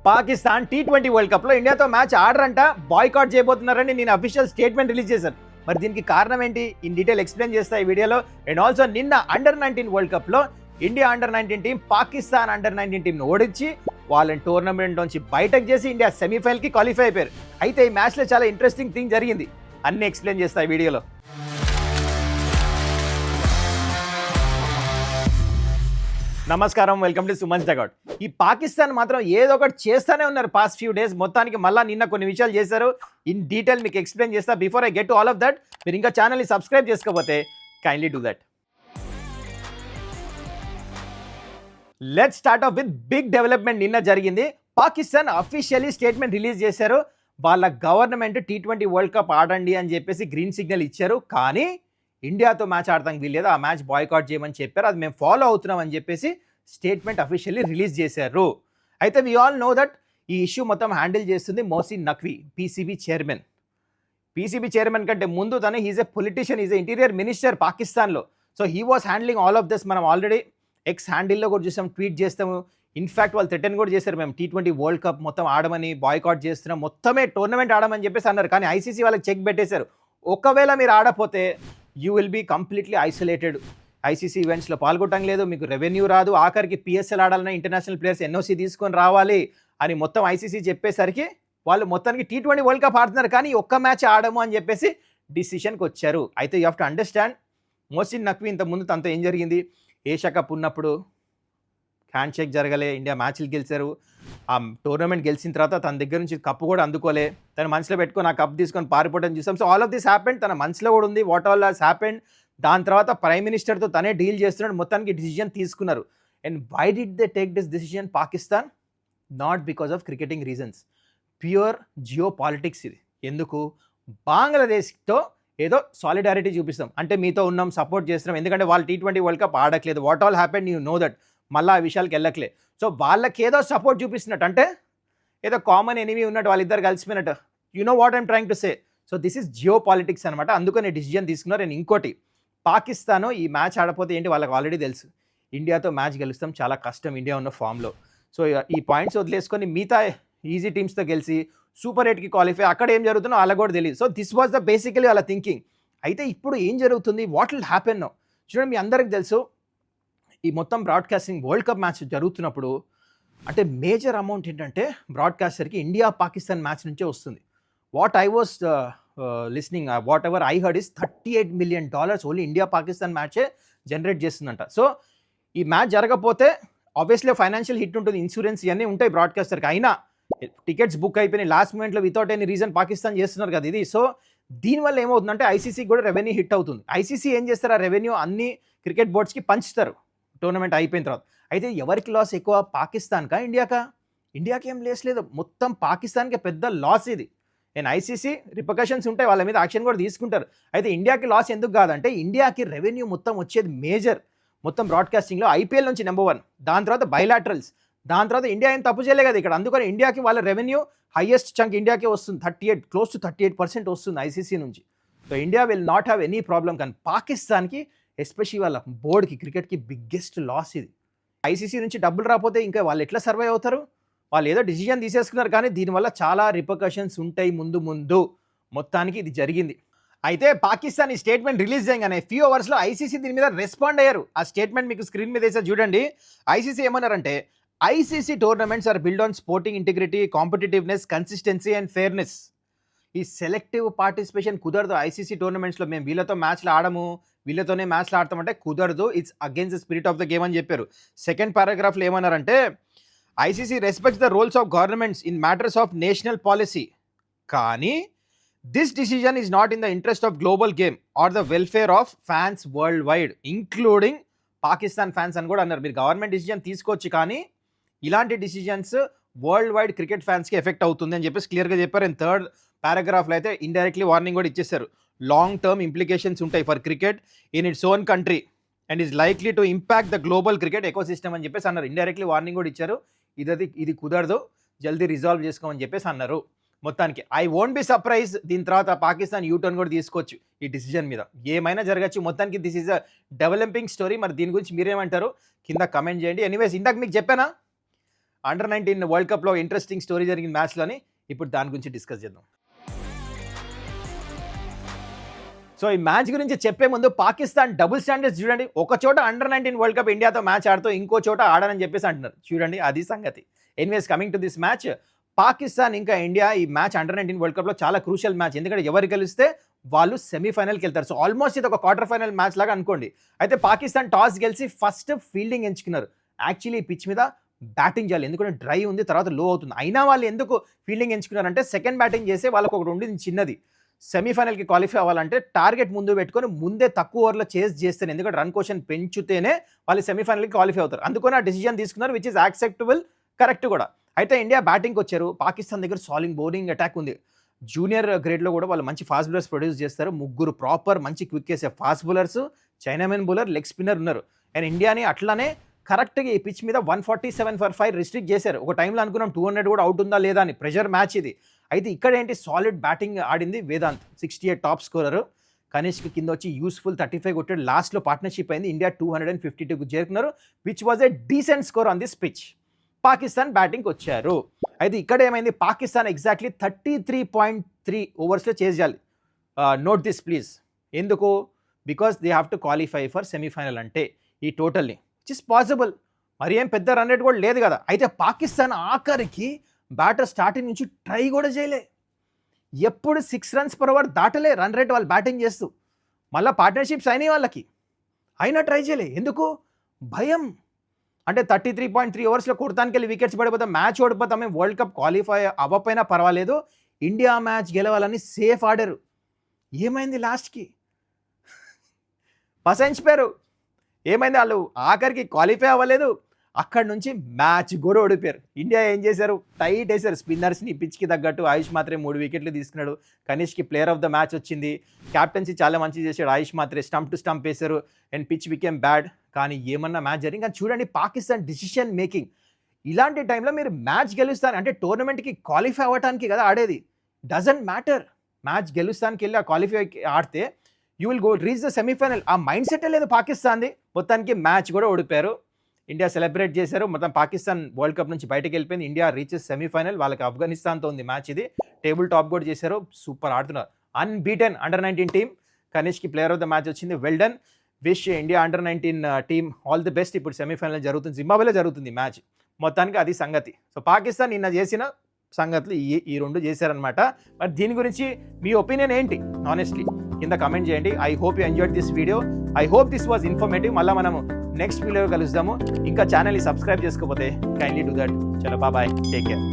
Pakistan T20 world కప్లో ఇండియాతో match ఆడరంట, boycott చేయబోతున్నారని నేను official statement release చేశాను. మరి దీనికి కారణం ఏంటి? ఇన్ డీటెయిల్ ఎక్స్ప్లెయిన్ చేస్తా ఈ వీడియోలో. అండ్ ఆల్సో నిన్న అండర్-19 వరల్డ్ కప్లో India under nineteen team Pakistan under nineteen టీంను ఓడించి వాళ్ళని టోర్నమెంట్ నుంచి బయటకు చేసి ఇండియా సెమీఫైనల్కి క్వాలిఫై అయిపోయారు. అయితే ఈ మ్యాచ్లో చాలా ఇంట్రెస్టింగ్ థింగ్ జరిగింది, అన్ని ఎక్స్ప్లెయిన్ చేస్తా ఈ వీడియోలో. నమస్కారం, వెల్కమ్ టు సుమన్ జగౌట్. ఈ పాకిస్తాన్ మాత్రం ఏదో ఒకటి చేస్తూనే ఉన్నారు పాస్ట్ ఫ్యూ డేస్. మొత్తానికి మళ్ళీ నిన్న కొన్ని విషయాలు చేశారు, ఇన్ డీటెయిల్ మీకు ఎక్స్ప్లెయిన్ చేస్తా. Before I get to all of that, మీరు ఇంకా ఛానల్ని సబ్స్క్రైబ్ చేసుకోకపోతే kindly do that. Let's start off with big development. నిన్న జరిగింది, పాకిస్తాన్ అఫీషియల్లీ స్టేట్మెంట్ రిలీజ్ చేశారు. వాళ్ళ గవర్నమెంట్ T20 వరల్డ్ కప్ ఆడండి అని చెప్పేసి గ్రీన్ సిగ్నల్ ఇచ్చారు. కానీ ఇండియాతో మ్యాచ్ ఆడతాం వీల్లేదు, ఆ మ్యాచ్ బాయ్కాట్ చేయమని చెప్పారు. అది మేము ఫాలో అవుతున్నాం అని చెప్పేసి స్టేట్మెంట్ అఫీషియల్లీ రిలీజ్ చేశారు. అయితే వీ ఆల్ నో దట్ ఈ ఇష్యూ మొత్తం హ్యాండిల్ చేస్తుంది Mohsin Naqvi, PCB chairman. PCB chairman కంటే ముందు తను he's a politician, is a interior minister పాకిస్తాన్లో. So he was handling all of this. మనం ఆల్రెడీ ఎక్స్ హ్యాండిల్లో కూడా చూసాం, ట్వీట్ చేస్తాము. ఇన్ఫ్యాక్ట్ వాళ్ళు థ్రెటన్ కూడా చేశారు, మేము T20 వరల్డ్ కప్ మొత్తం ఆడమని, బాయ్కాట్ చేస్తున్నాం, మొత్తమే టోర్నమెంట్ ఆడమని చెప్పేసి అన్నారు. కానీ ఐసీసీ వాళ్ళకి చెక్ పెట్టేశారు, ఒకవేళ మీరు ఆడపోతే you will be completely isolated. ICC ఈవెంట్స్లో పాల్గొనడం లేదు, మీకు రెవెన్యూ రాదు, ఆఖరికి పిఎస్ఎల్ ఆడాలన్నా ఇంటర్నేషనల్ ప్లేయర్స్ ఎన్ఓసీ తీసుకొని రావాలి అని మొత్తం ఐసీసీ చెప్పేసరికి వాళ్ళు మొత్తానికి T20 వరల్డ్ కప్ ఆడుతున్నారు కానీ ఒక్క మ్యాచ్ ఆడము అని చెప్పేసి డిసిషన్కి వచ్చారు. అయితే you have to understand, Mohsin Naqvi ఇంతకుముందు తనతో ఏం జరిగింది, ఏషియా కప్ ఉన్నప్పుడు హ్యాండ్ షేక్ జరగలే, ఇండియా మ్యాచ్లు గెలిచారు. ఆ టోర్నమెంట్ గెలిచిన తర్వాత తన దగ్గర నుంచి కప్పు కూడా అందుకోలే, తన మనసులో పెట్టుకొని ఆ కప్ తీసుకొని పారిపోవడం చూసాం. So all of this happened, తన మనసులో కూడా ఉంది వాట్ ఆల్ హాస్ హ్యాపెండ్. దాని తర్వాత ప్రైమ్ మినిస్టర్తో తనే డీల్ చేస్తున్నాడు, మొత్తానికి డిసిజన్ తీసుకున్నారు. And why did they take this decision Pakistan? Not because of cricketing reasons, pure geopolitics ఇది. ఎందుకు? బంగ్లాదేశ్తో ఏదో సాలిడారిటీ చూపిస్తాం, అంటే మీతో ఉన్నాం, సపోర్ట్ చేస్తున్నాం, ఎందుకంటే వాళ్ళు T20 వరల్డ్ కప్ ఆడట్లేదు. What all happened you know that, మళ్ళీ ఆ విషయాలకు వెళ్ళట్లే. సో వాళ్ళకి ఏదో సపోర్ట్ చూపిస్తున్నట్టు, అంటే ఏదో కామన్ ఎనిమీ ఉన్నట్టు, వాళ్ళిద్దరు కలిసిపోయినట్టు. You know what I'm trying to say. So this is geopolitics అనమాట, అందుకని డిసిజన్ తీసుకున్నారు. అండ్ ఇంకోటి, పాకిస్తాన్ ఈ మ్యాచ్ ఆడపోతే ఏంటి, వాళ్ళకి ఆల్రెడీ తెలుసు ఇండియాతో మ్యాచ్ గెలుస్తాం చాలా కష్టం ఇండియా ఉన్న ఫామ్లో. సో ఈ పాయింట్స్ వదిలేసుకొని మిగతా ఈజీ టీమ్స్తో గెలిచి సూపర్ 8కి క్వాలిఫై, అక్కడ ఏం జరుగుతుందో వాళ్ళకి కూడా తెలియదు. So this was the basically వాళ్ళ థింకింగ్. అయితే ఇప్పుడు ఏం జరుగుతుంది, వాట్ విల్ హ్యాపెన్ నౌ? చూడండి, మీ అందరికి తెలుసు, ఈ మొత్తం బ్రాడ్కాస్టింగ్ వరల్డ్ కప్ మ్యాచ్ జరుగుతున్నప్పుడు అంటే మేజర్ అమౌంట్ ఏంటంటే బ్రాడ్కాస్టర్కి ఇండియా పాకిస్తాన్ మ్యాచ్ నుంచే వస్తుంది. What I was listening, whatever I heard is $38 million only India Pakistan మ్యాచే జనరేట్ చేస్తుందంట. సో ఈ మ్యాచ్ జరగకపోతే ఆబ్వియస్లీ ఫైనాన్షియల్ హిట్ ఉంటుంది, ఇన్సూరెన్స్ ఇవన్నీ ఉంటాయి బ్రాడ్కాస్టర్కి. అయినా టికెట్స్ బుక్ అయిపోయినాయి లాస్ట్ మినిట్లో వితౌట్ ఎనీ రీజన్ పాకిస్తాన్ చేస్తున్నారు కదా ఇది. సో దీనివల్ల ఏమవుతుందంటే ఐసీసీకి కూడా రెవెన్యూ హిట్ అవుతుంది. ఐసీసీ ఏం చేస్తారు, ఆ రెవెన్యూ అన్ని క్రికెట్ బోర్డ్స్కి పంచుతారు టోర్నమెంట్ అయిపోయిన తర్వాత. అయితే ఎవరికి లాస్ ఎక్కువ, పాకిస్తాన్కా ఇండియాకా? ఇండియాకి ఏం లేదు, మొత్తం పాకిస్తాన్కి పెద్ద లాస్ ఇది. అండ్ ఐసీసీ రిపర్కషన్స్ ఉంటాయి, వాళ్ళ మీద యాక్షన్ కూడా తీసుకుంటారు. అయితే ఇండియాకి లాస్ ఎందుకు కాదంటే, ఇండియాకి రెవెన్యూ మొత్తం వచ్చేది మేజర్, మొత్తం బ్రాడ్కాస్టింగ్లో ఐపీఎల్ నుంచి నెంబర్ 1, దాని తర్వాత బైలాటరల్స్, దాని తర్వాత ఇండియా ఏం తప్పు చేయలే కదా ఇక్కడ. అందుకని ఇండియాకి వాళ్ళ రెవెన్యూ హైయెస్ట్ చంక్ ఇండియాకే వస్తుంది, 38, క్లోజ్ టు 38% వస్తుంది ఐసీసీ నుంచి. So India will not have any problem. కానీ పాకిస్తాన్కి ఎస్పెషల్లీ వాళ్ళ బోర్డ్కి, క్రికెట్కి బిగ్గెస్ట్ లాస్ ఇది. ఐసీసీ నుంచి డబ్బులు రాకపోతే ఇంకా వాళ్ళు ఎట్లా సర్వైవ్ అవుతారు? వాళ్ళు ఏదో డిసిజన్ తీసేసుకున్నారు కానీ దీనివల్ల చాలా రిపర్కషన్స్ ఉంటాయి ముందు. మొత్తానికి ఇది జరిగింది. అయితే పాకిస్తాన్ ఈ స్టేట్మెంట్ రిలీజ్ చేయగానే ఫ్యూ అవర్స్లో ఐసీసీ దీని మీద రెస్పాండ్ అయ్యారు. ఆ స్టేట్మెంట్ మీకు స్క్రీన్ మీద వేసా చూడండి. ఐసీసీ ఏమన్నారంటే, ICC tournaments are build on sporting integrity, competitiveness, consistency and fairness. ఈ సెలెక్టివ్ పార్టిసిపేషన్ కుదరదు ఐసీసీ టోర్నమెంట్స్లో. మేము వీళ్ళతో మ్యాచ్లు ఆడము, వీళ్ళతోనే మ్యాచ్లు ఆడతామంటే కుదరదు, it's against the spirit of the game అని చెప్పారు. సెకండ్ పారాగ్రాఫ్లో ఏమన్నారంటే, ICC respects the roles of governments in matters of national policy, కానీ this decision is not in the interest of global game or the welfare of fans world wide including Pakistan fans అని కూడా అన్నారు. మీరు government decision తీసుకోవచ్చు కానీ ఇలాంటి decisions world wide cricket ఫ్యాన్స్కి effect అవుతుంది అని చెప్పేసి క్లియర్గా చెప్పారు. అండ్ థర్డ్ పారాగ్రాఫ్లో అయితే ఇండైరెక్ట్లీ వార్నింగ్ కూడా ఇచ్చేశారు, లాంగ్ టర్మ్ ఇంప్లికేషన్స్ ఉంటాయి for cricket in its own country and is likely to impact the global cricket ecosystem అని చెప్పేసి అన్నారు. ఇండైరెక్ట్లీ వార్నింగ్ కూడా ఇచ్చారు, ఇది కుదరదు, జల్దీ రిజాల్వ్ చేసుకోమని చెప్పేసి అన్నారు. మొత్తానికి ఐ వోంట్ బి సర్ప్రైజ్, దీని తర్వాత పాకిస్తాన్ యూటర్న్ కూడా తీసుకోవచ్చు ఈ డిసిజన్ మీద, ఏమైనా జరగచ్చు. మొత్తానికి this is a developing story. మరి దీని గురించి మీరేమంటారు కింద కమెంట్ చేయండి. ఎనీవేస్, ఇందాక మీకు చెప్పానా అండర్-19 వరల్డ్ కప్లో ఇంట్రెస్టింగ్ స్టోరీ జరిగిన మ్యాచ్లోని ఇప్పుడు దాని గురించి డిస్కస్ చేద్దాం. సో ఈ మ్యాచ్ గురించి చెప్పే ముందు పాకిస్తాన్ డబుల్ స్టాండర్డ్స్ చూడండి. ఒక చోట అండర్-19 వరల్డ్ కప్ ఇండియాతో మ్యాచ్ ఆడుతూ ఇంకో చోట ఆడనని చెప్పేసి అంటున్నారు. చూడండి అది సంగతి. Anyways coming to this match, Pakistan ఇంకా ఇండియా ఈ మ్యాచ్ అండర్-19 వరల్డ్ కప్లో చాలా క్రూషియల్ మ్యాచ్. ఎందుకంటే ఎవరు గెలిస్తే వాళ్ళు సెమీఫైనల్కి వెళ్తారు. సో ఆల్మోస్ట్ ఇది ఒక క్వార్టర్ ఫైనల్ మ్యాచ్ లాగా అనుకోండి. అయితే పాకిస్తాన్ టాస్ గెలిచి ఫస్ట్ ఫీల్డింగ్ ఎంచుకున్నారు. యాక్చువల్లీ ఈ పిచ్ మీద బ్యాటింగ్ చేయాలి, ఎందుకంటే డ్రై ఉంది, తర్వాత లో అవుతుంది. అయినా వాళ్ళు ఎందుకు ఫీల్డింగ్ ఎంచుకున్నారంటే సెకండ్ బ్యాటింగ్ చేసే వాళ్ళకు ఒకటి ఉండేది చిన్నది. సెమీఫైనల్కి క్వాలిఫై అవ్వాలంటే టార్గెట్ ముందు పెట్టుకొని ముందే తక్కువ ఓవర్లో చేస్ చేస్తేనే, ఎందుకంటే రన్ క్వశ్చన్ పెంచుతేనే వాళ్ళు సెమీఫైనల్కి క్వాలిఫై అవుతారు. అందుకని ఆ డెసిజన్ తీసుకున్నారు, విచ్ ఇస్ యాక్సెప్టబుల్, కరెక్ట్ కూడా. అయితే ఇండియా బ్యాటింగ్కి వచ్చారు. పాకిస్తాన్ దగ్గర సాలింగ్ బౌలింగ్ అటాక్ ఉంది. జూనియర్ గ్రేడ్లో కూడా వాళ్ళు మంచి ఫాస్ట్ బౌలర్స్ ప్రొడ్యూస్ చేస్తారు. ముగ్గురు ప్రాపర్ మంచి క్విక్ వేసే fast bowlers, chinaman bowler, leg spinner ఉన్నారు. అండ్ ఇండియాని అట్లానే కరెక్ట్గా ఈ పిచ్ మీద 147 for 5 రిస్ట్రిక్ట్ చేశారు. ఒక టైంలో అనుకున్నాం 200 కూడా అవుట్ ఉందా లేదా అని. ప్రెషర్ మ్యాచ్ ఇది. అయితే ఇక్కడ ఏంటి, సాలిడ్ బ్యాటింగ్ ఆడింది వేదాంత్, 68 టాప్ స్కోరర్. కనిష్క్ కింద వచ్చి యూస్ఫుల్ 35 కొట్టాడు. లాస్ట్లో పార్ట్నర్షిప్ అయింది, ఇండియా 252కు చేరుకున్నారు, which was a decent score on this pitch. Pakistan బ్యాటింగ్కి వచ్చారు. అయితే ఇక్కడ ఏమైంది, పాకిస్తాన్ ఎగ్జాక్ట్లీ 33.3 ఓవర్స్లో చేజ్ చేయాలి. Note this please. ఎందుకు? Because they have to qualify for semifinal అంటే ఈ టోటల్ని, విచ్ ఇస్ పాసిబుల్. మరి ఏం పెద్ద రన్ రేట్ కూడా లేదు కదా. అయితే పాకిస్తాన్ ఆఖరికి బ్యాటర్ స్టార్టింగ్ నుంచి ట్రై కూడా చేయలే. ఎప్పుడు 6 runs per over దాటలే రన్ రేట్ వాళ్ళు బ్యాటింగ్ చేస్తూ. మళ్ళీ పార్ట్నర్షిప్స్ అయినాయి వాళ్ళకి, అయినా ట్రై చేయలే. ఎందుకు? భయం. అంటే 33.3 ఓవర్స్లో కొడతానికి వెళ్ళి వికెట్స్ పడిపోతాం, మ్యాచ్ ఓడిపోతాం, మేము వరల్డ్ కప్ క్వాలిఫై అవ్వకపోయినా పర్వాలేదు, ఇండియా మ్యాచ్ గెలవాలని సేఫ్ ఆడారు. ఏమైంది లాస్ట్కి? పసంచిపోయారు. ఏమైంది, వాళ్ళు ఆఖరికి క్వాలిఫై అవ్వలేదు, అక్కడి నుంచి మ్యాచ్ కూడా ఓడిపోయారు. ఇండియా ఏం చేశారు, టైట్ వేశారు స్పిన్నర్స్ని పిచ్కి తగ్గట్టు. ఆయుష్ మాత్రే 3 వికెట్లు తీసుకున్నాడు. కనిష్కి ప్లేయర్ ఆఫ్ ద మ్యాచ్ వచ్చింది. క్యాప్టెన్సీ చాలా మంచి చేశాడు ఆయుష్ మాత్రే. స్టంప్ టు స్టంప్ వేశారు అండ్ పిచ్ బికేమ్ బ్యాడ్. కానీ ఏమన్నా మ్యాచ్ జరిగింది. కానీ చూడండి పాకిస్తాన్ డిసిషన్ మేకింగ్. ఇలాంటి టైంలో మీరు మ్యాచ్ గెలుస్తాను అంటే టోర్నమెంట్కి క్వాలిఫై అవ్వడానికి కదా ఆడేది. Doesn't matter. మ్యాచ్ గెలుస్తానికి వెళ్ళి ఆ క్వాలిఫై ఆడితే you will go reach the semi-final. ఆ మైండ్ సెట్ లేదు పాకిస్తాన్ది. మొత్తానికి మ్యాచ్ కూడా ఓడిపోయారు. ఇండియా సెలబ్రేట్ చేశారు. మొత్తం పాకిస్తాన్ వరల్డ్ కప్ నుంచి బయటకు వెళ్ళిపోయింది. India reaches semi-final. వాళ్ళకి ఆఫ్ఘనిస్తాన్తో ఉంది మ్యాచ్ ఇది. టేబుల్ టాప్ కూడా చేశారు. సూపర్ ఆడుతున్నారు. Unbeaten under nineteen team. కనిష్కి ప్లేయర్ ఆఫ్ ద మ్యాచ్ వచ్చింది. Well done. Wish India under nineteen team all the best. ఇప్పుడు సెమీఫైనల్ జరుగుతుంది, జింబాబ్వేలో జరుగుతుంది మ్యాచ్. మొత్తానికి అది సంగతి. సో పాకిస్తాన్ నిన్న చేసిన సంగతులు ఈ 2 చేశారనమాట. మరి దీని గురించి మీ ఒపీనియన్ ఏంటి ఆనెస్ట్లీ కింద కమెంట్ చేయండి. I hope you enjoyed this video. I hope this was informative. మళ్ళీ మనము నెక్స్ట్ వీడియో కలుద్దాము. ఇంకా ఛానల్ని సబ్స్క్రైబ్ చేసుకోకపోతే కైండ్లీ డూ దట్. చలో బాయ్, టేక్ కేర్.